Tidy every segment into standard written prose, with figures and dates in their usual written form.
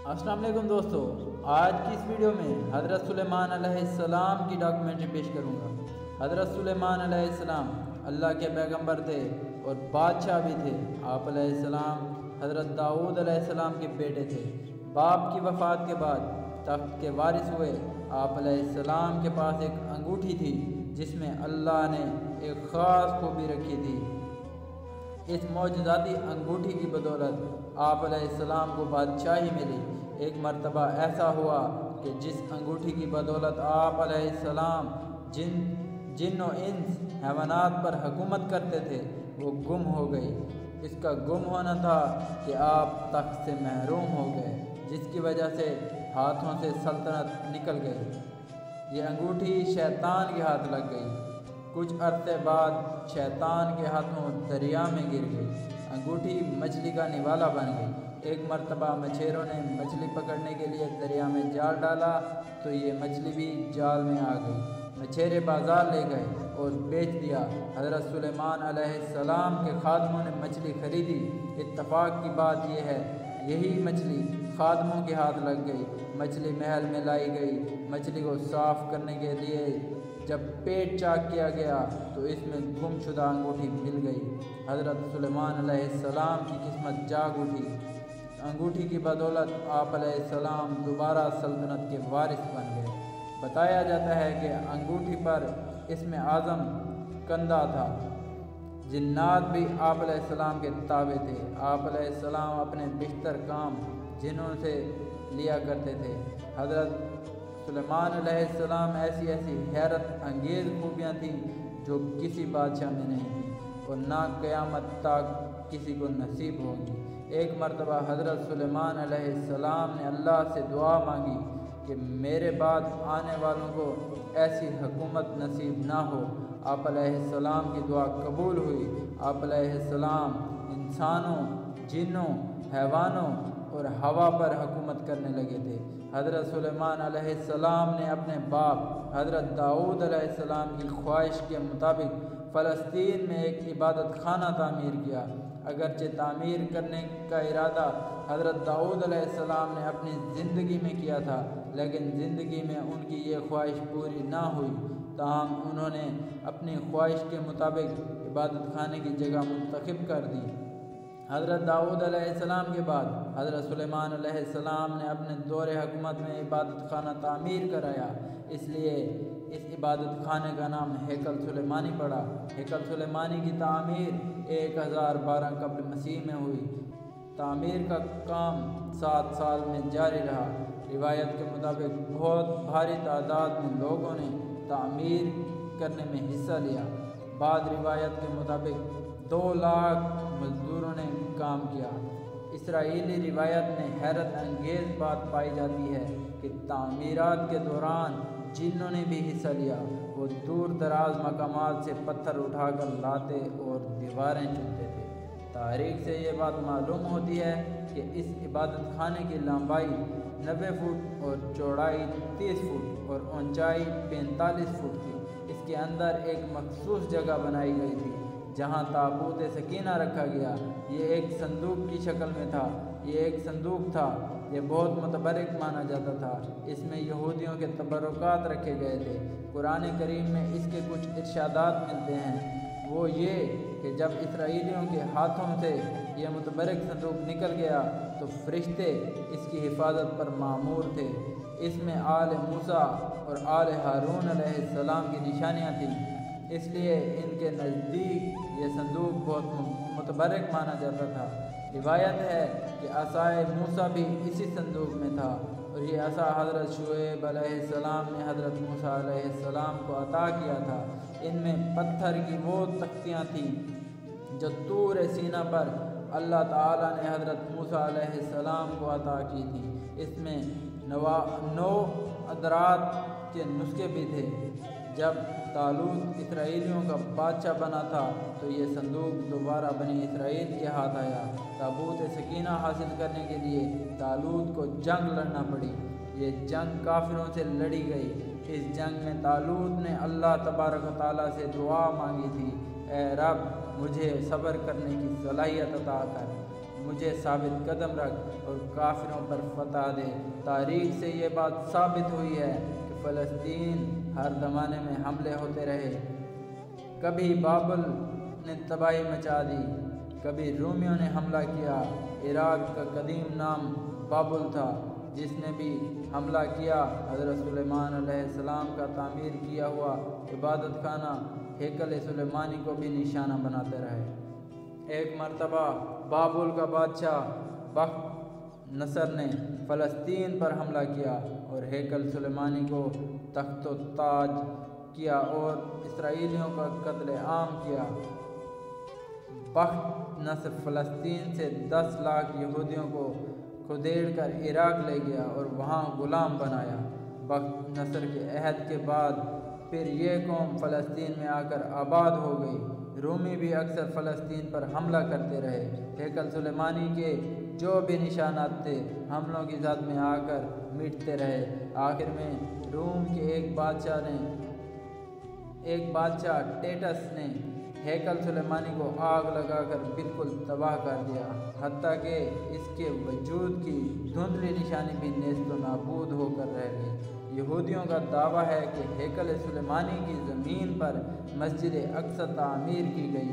السلام علیکم دوستو، آج کی اس ویڈیو میں حضرت سلیمان علیہ السلام کی ڈاکیومنٹری پیش کروں گا۔ حضرت سلیمان علیہ السلام اللہ کے پیغمبر تھے اور بادشاہ بھی تھے۔ آپ علیہ السلام حضرت داؤد علیہ السلام کے بیٹے تھے۔ باپ کی وفات کے بعد تخت کے وارث ہوئے۔ آپ علیہ السلام کے پاس ایک انگوٹھی تھی جس میں اللہ نے ایک خاص خوبی رکھی تھی۔ اس معجزاتی انگوٹھی کی بدولت آپ علیہ السلام کو بادشاہی ملی۔ ایک مرتبہ ایسا ہوا کہ جس انگوٹھی کی بدولت آپ علیہ السلام جن و انس حیوانات پر حکومت کرتے تھے وہ گم ہو گئی۔ اس کا گم ہونا تھا کہ آپ تخت سے محروم ہو گئے، جس کی وجہ سے ہاتھوں سے سلطنت نکل گئی۔ یہ انگوٹھی شیطان کے ہاتھ لگ گئی۔ کچھ عرصے بعد شیطان کے ہاتھوں دریا میں گر گئی۔ انگوٹھی مچھلی کا نوالا بن گئی۔ ایک مرتبہ مچھیروں نے مچھلی پکڑنے کے لیے دریا میں جال ڈالا تو یہ مچھلی بھی جال میں آ گئی۔ مچھیرے بازار لے گئے اور بیچ دیا۔ حضرت سلیمان علیہ السلام کے خادموں نے مچھلی خریدی۔ اتفاق کی بات یہ ہے یہی مچھلی خادموں کے ہاتھ لگ گئی۔ مچھلی محل میں لائی گئی۔ مچھلی کو صاف کرنے کے لیے جب پیٹ چاک کیا گیا تو اس میں گم شدہ انگوٹھی مل گئی۔ حضرت سلیمان علیہ السلام کی قسمت جاگ اٹھی۔ انگوٹھی کی بدولت آپ علیہ السلام دوبارہ سلطنت کے وارث بن گئے۔ بتایا جاتا ہے کہ انگوٹھی پر اسم اعظم کندہ تھا۔ جنات بھی آپ علیہ السلام کے تابع تھے۔ آپ علیہ السلام اپنے بیشتر کام جنوں سے لیا کرتے تھے۔ حضرت سلیمان علیہ السلام ایسی حیرت انگیز خوبیاں تھیں جو کسی بادشاہ میں نہیں تھیں اور نہ قیامت تک کسی کو نصیب ہوگی۔ ایک مرتبہ حضرت سلیمان علیہ السلام نے اللہ سے دعا مانگی کہ میرے بعد آنے والوں کو ایسی حکومت نصیب نہ ہو۔ آپ علیہ السلام کی دعا قبول ہوئی۔ آپ علیہ السلام انسانوں، جنوں، حیوانوں اور ہوا پر حکومت کرنے لگے تھے۔ حضرت سلیمان علیہ السلام نے اپنے باپ حضرت داؤد علیہ السلام کی خواہش کے مطابق فلسطین میں ایک عبادت خانہ تعمیر کیا۔ اگرچہ تعمیر کرنے کا ارادہ حضرت داؤد علیہ السلام نے اپنی زندگی میں کیا تھا، لیکن زندگی میں ان کی یہ خواہش پوری نہ ہوئی۔ تاہم انہوں نے اپنی خواہش کے مطابق عبادت خانے کی جگہ منتخب کر دی۔ حضرت داؤد علیہ السلام کے بعد حضرت سلیمان علیہ السلام نے اپنے دور حکومت میں عبادت خانہ تعمیر کرایا، اس لیے اس عبادت خانے کا نام ہیکل سلیمانی پڑا۔ ہیکل سلیمانی کی تعمیر 1012 قبل مسیح میں ہوئی۔ تعمیر کا کام 7 سال میں جاری رہا۔ روایت کے مطابق بہت بھاری تعداد میں لوگوں نے تعمیر کرنے میں حصہ لیا۔ بعض روایت کے مطابق 2 لاکھ مزدوروں نے کام کیا۔ اسرائیلی روایت میں حیرت انگیز بات پائی جاتی ہے کہ تعمیرات کے دوران جنوں نے بھی حصہ لیا۔ وہ دور دراز مقامات سے پتھر اٹھا کر لاتے اور دیواریں چنتے تھے۔ تاریخ سے یہ بات معلوم ہوتی ہے کہ اس عبادت خانے کی لمبائی 90 فٹ اور چوڑائی 30 فٹ اور اونچائی 45 فٹ تھی۔ اس کے اندر ایک مخصوص جگہ بنائی گئی تھی جہاں تابوت سکینہ رکھا گیا۔ یہ ایک صندوق کی شکل میں تھا۔ یہ ایک صندوق تھا۔ یہ بہت متبرک مانا جاتا تھا۔ اس میں یہودیوں کے تبرکات رکھے گئے تھے۔ قرآن کریم میں اس کے کچھ ارشادات ملتے ہیں، وہ یہ کہ جب اسرائیلیوں کے ہاتھوں سے یہ متبرک صندوق نکل گیا تو فرشتے اس کی حفاظت پر مامور تھے۔ اس میں آل موسیٰ اور آل ہارون علیہ السلام کی نشانیاں تھیں، اس لیے ان کے نزدیک یہ صندوق بہت متبرک مانا جاتا تھا۔ روایت ہے کہ عصائے موسیٰ بھی اسی صندوق میں تھا اور یہ عصا حضرت شعیب علیہ السلام نے حضرت موسیٰ علیہ السلام کو عطا کیا تھا۔ ان میں پتھر کی وہ تختیاں تھیں جو طور سینہ پر اللہ تعالیٰ نے حضرت موسیٰ علیہ السلام کو عطا کی تھی۔ اس میں 9 ادرات کے نسخے بھی تھے۔ جب طالوت اسرائیلیوں کا بادشاہ بنا تھا تو یہ صندوق دوبارہ بنی اسرائیل کے ہاتھ آیا۔ تابوت سکینہ حاصل کرنے کے لیے طالوت کو جنگ لڑنا پڑی۔ یہ جنگ کافروں سے لڑی گئی۔ اس جنگ میں طالوت نے اللہ تبارک و تعالیٰ سے دعا مانگی تھی، اے رب مجھے صبر کرنے کی صلاحیت عطا کر۔ مجھے ثابت قدم رکھ اور کافروں پر فتح دے۔ تاریخ سے یہ بات ثابت ہوئی ہے کہ فلسطین ہر زمانے میں حملے ہوتے رہے۔ کبھی بابل نے تباہی مچا دی، کبھی رومیوں نے حملہ کیا۔ عراق کا قدیم نام بابل تھا۔ جس نے بھی حملہ کیا حضرت سلیمان علیہ السلام کا تعمیر کیا ہوا عبادت خانہ ہیکل سلیمانی کو بھی نشانہ بناتے رہے۔ ایک مرتبہ بابل کا بادشاہ بخت نصر نے فلسطین پر حملہ کیا اور ہیکل سلیمانی کو تخت و تاج کیا اور اسرائیلیوں کا قتل عام کیا۔ بخت نصر فلسطین سے 10 لاکھ یہودیوں کو کھدیڑ کر عراق لے گیا اور وہاں غلام بنایا۔ بخت نصر کے عہد کے بعد پھر یہ قوم فلسطین میں آ کر آباد ہو گئی۔ رومی بھی اکثر فلسطین پر حملہ کرتے رہے۔ ہیکل سلیمانی کے جو بھی نشانات تھے حملوں کی زد میں آ کر مٹتے رہے۔ آخر میں روم کے ایک بادشاہ ٹیٹس نے ہیکل سلیمانی کو آگ لگا کر بالکل تباہ کر دیا، حتیٰ کہ اس کے وجود کی دھندلی نشانی بھی نیست و نابود ہو کر رہ گئی۔ یہودیوں کا دعویٰ ہے کہ ہیکل سلیمانی کی زمین پر مسجد اقصی تعمیر کی گئی،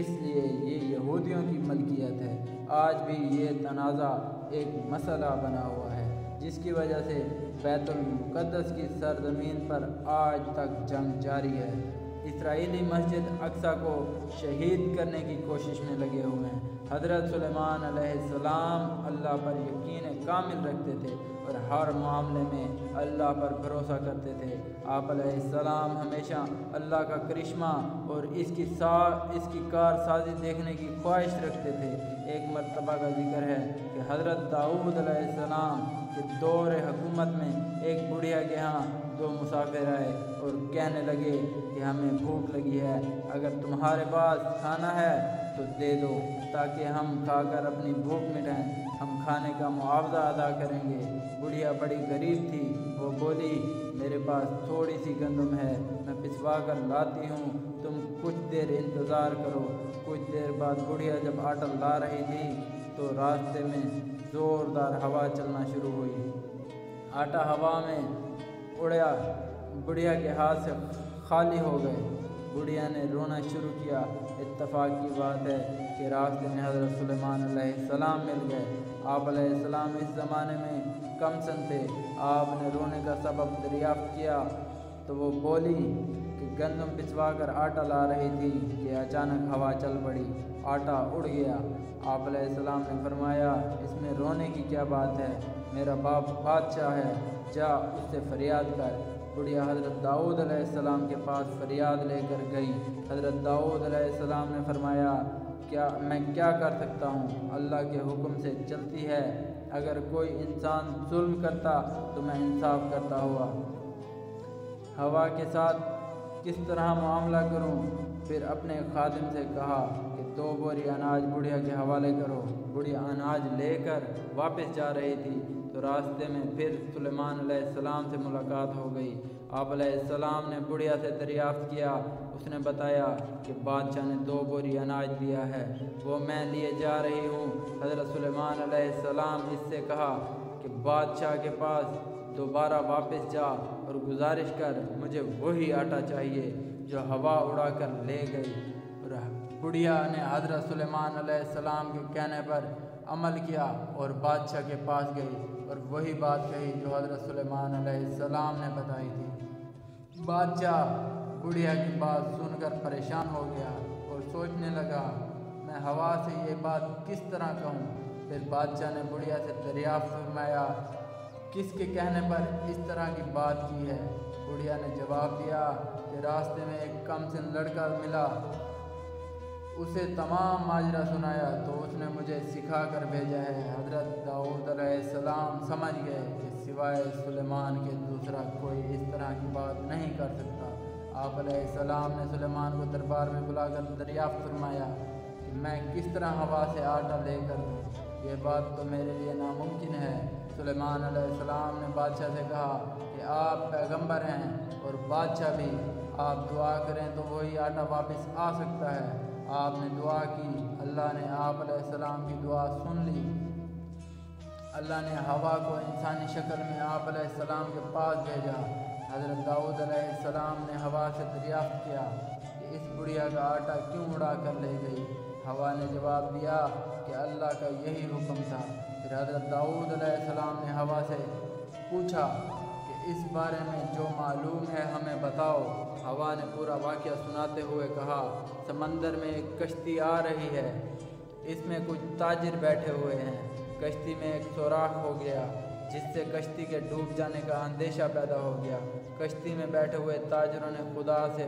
اس لیے یہ یہودیوں کی ملکیت ہے۔ آج بھی یہ تنازع ایک مسئلہ بنا ہوا ہے، جس کی وجہ سے بیت المقدس کی سرزمین پر آج تک جنگ جاری ہے۔ اسرائیلی مسجد اقصی کو شہید کرنے کی کوشش میں لگے ہوئے ہیں۔ حضرت سلیمان علیہ السلام اللہ پر یقین کامل رکھتے تھے اور ہر معاملے میں اللہ پر بھروسہ کرتے تھے۔ آپ علیہ السلام ہمیشہ اللہ کا کرشمہ اور اس کی کارسازی دیکھنے کی خواہش رکھتے تھے۔ ایک مرتبہ کا ذکر ہے کہ حضرت داؤد علیہ السلام کے دور حکومت میں ایک بڑھیا کے ہاں 2 مسافر آئے اور کہنے لگے کہ ہمیں بھوک لگی ہے، اگر تمہارے پاس کھانا ہے تو دے دو تاکہ ہم کھا کر اپنی بھوک مٹائیں، ہم کھانے کا معاوضہ ادا کریں گے۔ بڑھیا بڑی غریب تھی، وہ بولی میرے پاس تھوڑی سی گندم ہے، میں پسوا کر لاتی ہوں، تم کچھ دیر انتظار کرو۔ کچھ دیر بعد بڑھیا جب آٹا لا رہی تھی تو راستے میں زوردار ہوا چلنا شروع ہوئی۔ آٹا ہوا میں اڑیا، بڑھیا کے ہاتھ سے خالی ہو گئے۔ بڑھیا نے رونا شروع کیا۔ اتفاق کی بات ہے کہ راستے میں حضرت سلیمان علیہ السلام مل گئے۔ آپ علیہ السلام اس زمانے میں کم سن تھے۔ آپ نے رونے کا سبب دریافت کیا تو وہ بولی کہ گندم پسوا کر آٹا لا رہی تھی کہ اچانک ہوا چل پڑی، آٹا اڑ گیا۔ آپ علیہ السلام نے فرمایا اس میں رونے کی کیا بات ہے، میرا باپ بادشاہ ہے، جا اس سے فریاد کر۔ بڑھیا حضرت داؤد علیہ السلام کے پاس فریاد لے کر گئی۔ حضرت داؤد علیہ السلام نے فرمایا میں کیا کر سکتا ہوں، اللہ کے حکم سے چلتی ہے، اگر کوئی انسان ظلم کرتا تو میں انصاف کرتا ہوا کے ساتھ کس طرح معاملہ کروں۔ پھر اپنے خادم سے کہا کہ 2 بوری اناج بڑھیا کے حوالے کرو۔ بڑھیا اناج لے کر واپس جا رہی تھی تو راستے میں پھر سلیمان علیہ السلام سے ملاقات ہو گئی۔ آپ علیہ السلام نے بڑھیا سے دریافت کیا، اس نے بتایا کہ بادشاہ نے 2 بوری اناج دیا ہے، وہ میں لیے جا رہی ہوں۔ حضرت سلیمان علیہ السلام اس سے کہا کہ بادشاہ کے پاس دوبارہ واپس جا اور گزارش کر مجھے وہی آٹا چاہیے جو ہوا اڑا کر لے گئی۔ اور بڑھیا نے حضرت سلیمان علیہ السلام کے کہنے پر عمل کیا اور بادشاہ کے پاس گئی اور وہی بات کہی جو حضرت سلیمان علیہ السلام نے بتائی تھی۔ بادشاہ بڑھیا کی بات سن کر پریشان ہو گیا اور سوچنے لگا میں ہوا سے یہ بات کس طرح کہوں۔ پھر بادشاہ نے بڑھیا سے دریافت فرمایا کس کے کہنے پر اس طرح کی بات کی ہے۔ بڑھیا نے جواب دیا کہ راستے میں ایک کم سن لڑکا ملا، اسے تمام ماجرا سنایا تو اس نے مجھے سکھا کر بھیجا ہے۔ حضرت داؤد علیہ السلام سمجھ گئے کہ سوائے سلیمان کے دوسرا کوئی اس طرح کی بات نہیں کر سکتا۔ آپ علیہ السلام نے سلیمان کو دربار میں بلا کر دریافت فرمایا کہ میں کس طرح ہوا سے آٹا لے کر دوں، یہ بات تو میرے لیے ناممکن ہے۔ سلیمان علیہ السلام نے بادشاہ سے کہا کہ آپ پیغمبر ہیں اور بادشاہ بھی، آپ دعا کریں تو وہی آٹا واپس آ سکتا ہے۔ آپ نے دعا کی اللہ نے آپ علیہ السلام کی دعا سن لی۔ اللہ نے ہوا کو انسانی شکل میں آپ علیہ السلام کے پاس بھیجا۔ حضرت داؤد علیہ السلام نے ہوا سے دریافت کیا کہ اس بڑھیا کا آٹا کیوں اڑا کر لے گئی؟ ہوا نے جواب دیا کہ اللہ کا یہی حکم تھا۔ پھر حضرت داؤد علیہ السلام نے ہوا سے پوچھا کہ اس بارے میں جو معلوم ہے ہمیں بتاؤ۔ ہوا نے پورا واقعہ سناتے ہوئے کہا، سمندر میں ایک کشتی آ رہی ہے، اس میں کچھ تاجر بیٹھے ہوئے ہیں۔ کشتی میں ایک سوراخ ہو گیا جس سے کشتی کے ڈوب جانے کا اندیشہ پیدا ہو گیا۔ کشتی میں بیٹھے ہوئے تاجروں نے خدا سے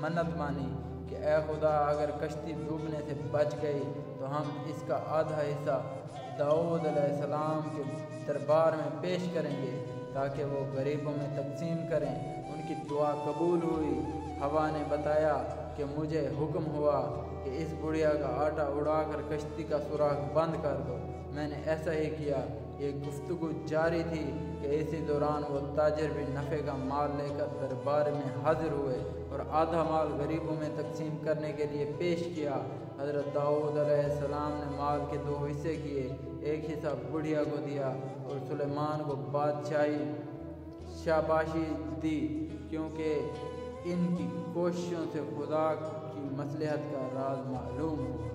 منت مانی کہ اے خدا، اگر کشتی ڈوبنے سے بچ گئی تو ہم اس کا آدھا حصہ داؤد علیہ السلام کے دربار میں پیش کریں گے تاکہ وہ غریبوں میں تقسیم کریں۔ ان کی دعا قبول ہوئی۔ ہوا نے بتایا کہ مجھے حکم ہوا کہ اس بڑھیا کا آٹا اڑا کر کشتی کا سوراخ بند کر دو۔ میں نے ایسا ہی کیا۔ یہ گفتگو جاری تھی کہ اسی دوران وہ تاجر بھی نفع کا مال لے کر دربار میں حاضر ہوئے اور آدھا مال غریبوں میں تقسیم کرنے کے لیے پیش کیا۔ حضرت داؤد علیہ السلام نے مال کے 2 حصے کیے، ایک حصہ بڑھیا کو دیا اور سلیمان کو بادشاہی شاباشی دی، کیونکہ ان کی کوششوں سے خدا کی مصلحت کا راز معلوم ہوا۔